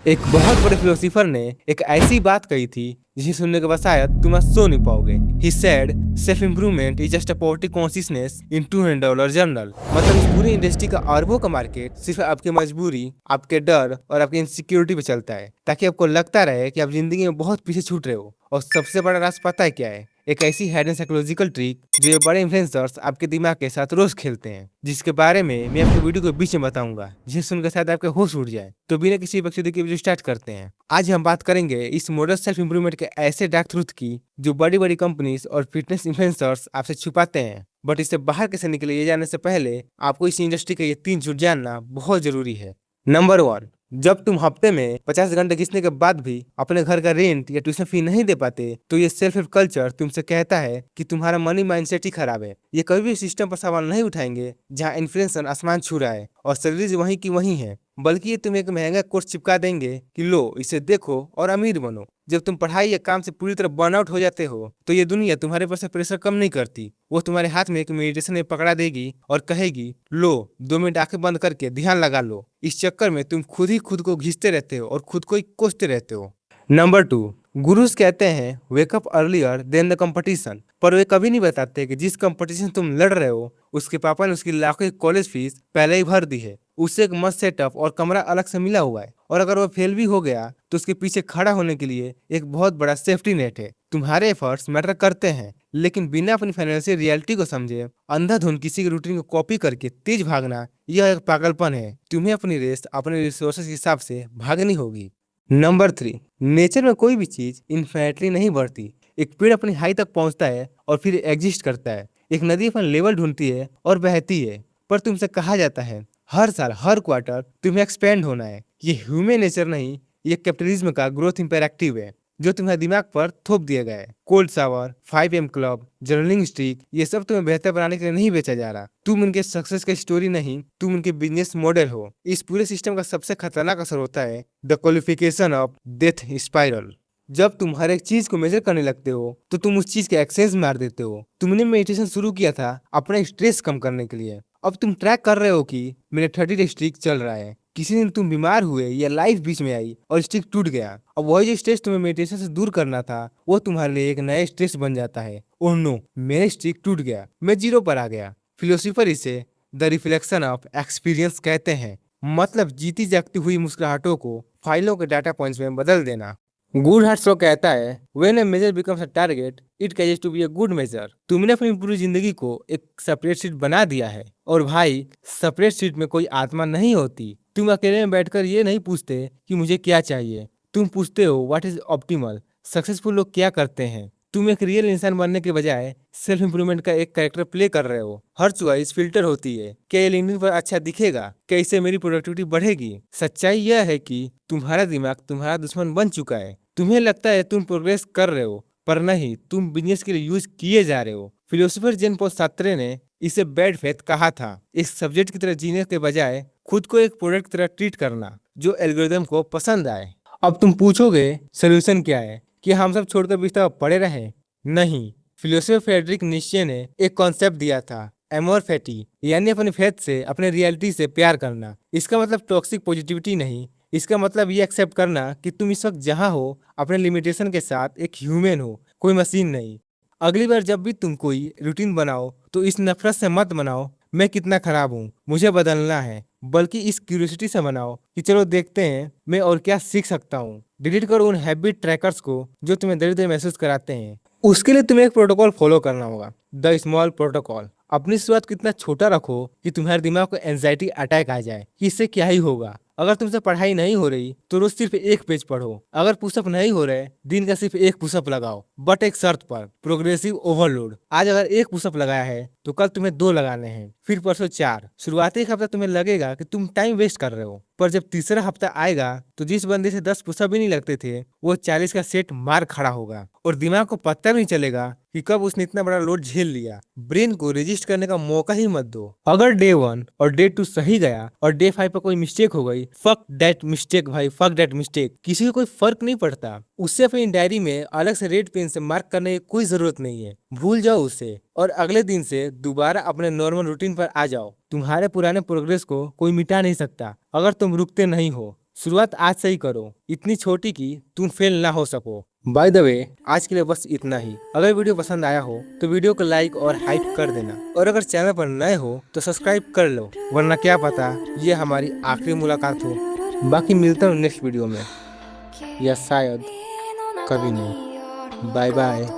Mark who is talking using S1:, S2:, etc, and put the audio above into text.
S1: एक बहुत बड़े फिलोसोफर ने एक ऐसी बात कही थी जिसे सुनने के बाद शायद तुम आज सो नहीं पाओगे। He said, self improvement is just a poverty consciousness in $200 journal. मतलब इस पूरी इंडस्ट्री का अरबों का मार्केट सिर्फ आपकी मजबूरी, आपके डर और आपकी इनसिक्योरिटी पे चलता है, ताकि आपको लगता रहे कि आप जिंदगी में बहुत पीछे छूट रहे हो। और सबसे बड़ा राज पता है क्या है? एक ऐसी हिडन साइकोलॉजिकल ट्रिक जो ये बड़े इन्फ्लुएंसर्स आपके दिमाग के साथ रोज खेलते हैं, जिसके बारे में मैं आपको वीडियो के बीच में बताऊंगा, जिसे सुनकर शायद आपके होश उड़ जाए। तो बिना किसी बकचोदी के वीडियो स्टार्ट करते हैं। आज हम बात करेंगे इस मॉडर्न सेल्फ इंप्रूवमेंट के ऐसे डार्क ट्रूथ की जो बड़ी बड़ी कंपनीज और फिटनेस इन्फ्लुएंसर्स आपसे छुपाते हैं। बट इससे बाहर कैसे निकले ये जानने से पहले आपको इस इंडस्ट्री के ये 3 झूठ जानना बहुत जरूरी है। नंबर 1, जब तुम हफ्ते में 50 घंटे घिसने के बाद भी अपने घर का रेंट या ट्यूशन फी नहीं दे पाते, तो ये सेल्फ हेल्प कल्चर तुमसे कहता है कि तुम्हारा मनी माइंडसेट ही खराब है। ये कभी भी सिस्टम पर सवाल नहीं उठाएंगे जहाँ इन्फ्लेशन आसमान छू रहा है और सैलरीज वहीं की वहीं है, बल्कि ये तुम्हें एक महंगा कोर्स चिपका देंगे कि लो इसे देखो और अमीर बनो। जब तुम पढ़ाई या काम से पूरी तरह बर्नआउट हो जाते हो, तो ये दुनिया तुम्हारे पर से प्रेशर कम नहीं करती। वो तुम्हारे हाथ में एक मेडिटेशन में पकड़ा देगी और कहेगी, लो 2 मिनट आंखें बंद करके ध्यान लगा लो। इस चक्कर में तुम खुद ही खुद को घिसते रहते हो और खुद को ही कोसते रहते हो। नंबर 2, गुरुज कहते हैं wake up earlier than the competition, पर वे कभी नहीं बताते कि जिस कंपटीशन तुम लड़ रहे हो उसके पापा ने उसकी लाखों की कॉलेज फीस पहले ही भर दी है। उससे एक मस्त सेटअप और कमरा अलग से मिला हुआ है, और अगर वो फेल भी हो गया तो उसके पीछे खड़ा होने के लिए एक बहुत बड़ा सेफ्टी नेट है। तुम्हारे एफर्ट्स मैटर करते हैं, लेकिन बिना अपनी फाइनेंशियल रियलिटी को समझे अंधाधुंध किसी की रूटीन को कॉपी करके तेज भागना, यह एक पागलपन है। तुम्हें अपनी रेस अपने रिसोर्सेज के हिसाब से भागनी होगी। नंबर 3, नेचर में कोई भी चीज इन्फिनिटली नहीं बढ़ती। एक पेड़ अपनी हाई तक पहुंचता है और फिर एग्जिस्ट करता है। एक नदी अपना लेवल ढूंढती है और बहती है, पर तुमसे कहा जाता है हर साल हर क्वार्टर तुम्हें एक्सपेंड होना है। ये ह्यूमन नेचर नहीं, ये कैपिटलिज्म का ग्रोथ इंपेरेक्टिव है जो तुम्हारे दिमाग पर थोप दिया गया है। Cold shower, 5 AM club, journaling streak, ये सब तुम्हें बेहतर बनाने के लिए नहीं बेचा जा रहा। तुम उनके सक्सेस की स्टोरी नहीं, तुम उनके बिजनेस मॉडल हो। इस पूरे सिस्टम का सबसे खतरनाक असर होता है the qualification of death spiral. जब तुम हर एक चीज को मेजर करने लगते हो तो तुम उस चीज के एक्सेस मार देते हो। तुमने मेडिटेशन शुरू किया था अपना स्ट्रेस कम करने के लिए, अब तुम ट्रैक कर रहे हो कि मेरे 30 डे स्ट्रिक चल रहा है। किसी दिन तुम बीमार हुए या लाइफ बीच में आई और स्ट्रिक टूट गया। अब वही जो स्ट्रेस तुम्हें मेडिटेशन से दूर करना था, वो तुम्हारे लिए एक नया स्ट्रेस बन जाता है। ओह नो, मेरा स्ट्रिक टूट गया, मैं जीरो पर आ गया। फिलोसोफर इसे द रिफ्लेक्शन ऑफ एक्सपीरियंस कहते हैं। मतलब जीती जागती हुई मुस्कुराहटों को फाइलों के डाटा पॉइंट्स में बदल देना। गुड हार्ट शो कहता है when a measure becomes a target it ceases to be a good measure. तुमने अपनी पूरी जिंदगी को एक सेपरेट शीट बना दिया है, और भाई सेपरेट शीट में कोई आत्मा नहीं होती। तुम अकेले में बैठकर ये नहीं पूछते कि मुझे क्या चाहिए, तुम पूछते हो व्हाट इज ऑप्टिमल। सक्सेसफुल लोग क्या करते हैं? तुम एक रियल इंसान बनने के बजाय सेल्फ इंप्रूवमेंट का एक कैरेक्टर प्ले कर रहे हो। हर चॉइस फिल्टर होती है। क्या ये लिंक्डइन पर अच्छा दिखेगा? क्या इससे मेरी प्रोडक्टिविटी बढ़ेगी? सच्चाई यह है कि तुम्हारा दिमाग तुम्हारा दुश्मन बन चुका है। तुम्हें लगता है तुम प्रोग्रेस कर रहे हो, पर नहीं, तुम बिजनेस के लिए यूज किए जा रहे हो। फिलोसोफर जेन पॉल सार्त्रे ने इसे बैड फेथ कहा था, एक सब्जेक्ट की तरह जीने के बजाय खुद को एक प्रोडक्ट की तरह ट्रीट करना जो एल्गोरिदम को पसंद आए। अब तुम पूछोगे सोल्यूशन क्या है? कि हम सब छोड़कर बिस्तर पर पड़े रहें? नहीं, फिलोसोफर फ्रेडरिक नीत्शे ने एक कॉन्सेप्ट दिया था, एमोर फैटी, यानी अपने फेथ से, अपने रियलिटी से प्यार करना। इसका मतलब टॉक्सिक पॉजिटिविटी नहीं, इसका मतलब ये एक्सेप्ट करना कि तुम इस वक्त जहाँ हो अपने लिमिटेशन के साथ एक ह्यूमन हो, कोई मशीन नहीं। अगली बार जब भी तुम कोई रूटीन बनाओ तो इस नफरत से मत बनाओ मैं कितना खराब हूँ, मुझे बदलना है, बल्कि इस क्यूरियोसिटी से बनाओ कि चलो देखते हैं मैं और क्या सीख सकता हूँ। डिलीट करो उन हैबिट ट्रैकर्स को जो तुम्हें दरिद्र महसूस कराते हैं। उसके लिए तुम्हें एक प्रोटोकॉल फॉलो करना होगा, द स्मॉल प्रोटोकॉल। अपनी शुरुआत को इतना छोटा रखो कि तुम्हारे दिमाग को एंजाइटी अटैक आ जाए कि इससे क्या ही होगा। अगर तुमसे पढ़ाई नहीं हो रही तो रोज सिर्फ एक पेज पढ़ो। अगर पुशअप नहीं हो रहे, दिन का सिर्फ एक पुशअप लगाओ, बट एक शर्त पर, प्रोग्रेसिव ओवरलोड। आज अगर एक पुशअप लगाया है तो कल तुम्हें 2 लगाने हैं, फिर परसों 4। शुरुआती एक हफ्ता तुम्हें लगेगा कि तुम टाइम वेस्ट कर रहे हो, पर जब तीसरा हफ्ता आएगा तो जिस बंदे से 10 पुशअप भी नहीं लगते थे, वो 40 का सेट मार खड़ा होगा, और दिमाग को पता भी नहीं चलेगा कि कब उसने इतना बड़ा लोड झेल लिया। ब्रेन को रजिस्ट करने का मौका ही मत दो। अगर डे 1 और डे 2 सही गया और डे 5 पर कोई मिस्टेक हो गई, फक दैट मिस्टेक भाई, फक दैट मिस्टेक। किसी को कोई फर्क नहीं पड़ता। उससे अपनी डायरी में अलग से रेड पेन से मार्क करने की कोई जरूरत नहीं है। भूल जाओ उसे और अगले दिन से दोबारा अपने नॉर्मल रूटीन पर आ जाओ। तुम्हारे पुराने प्रोग्रेस को कोई मिटा नहीं सकता अगर तुम रुकते नहीं हो। शुरुआत आज से ही करो, इतनी छोटी कि तुम फेल ना हो सको। बाय द वे, आज के लिए बस इतना ही। अगर वीडियो पसंद आया हो तो वीडियो को लाइक और हाइप कर देना, और अगर चैनल पर नए हो तो सब्सक्राइब कर लो, वरना क्या पता ये हमारी आखिरी मुलाकात हो। बाकी मिलता हूँ नेक्स्ट वीडियो में, या शायद कभी नहीं। Bye bye.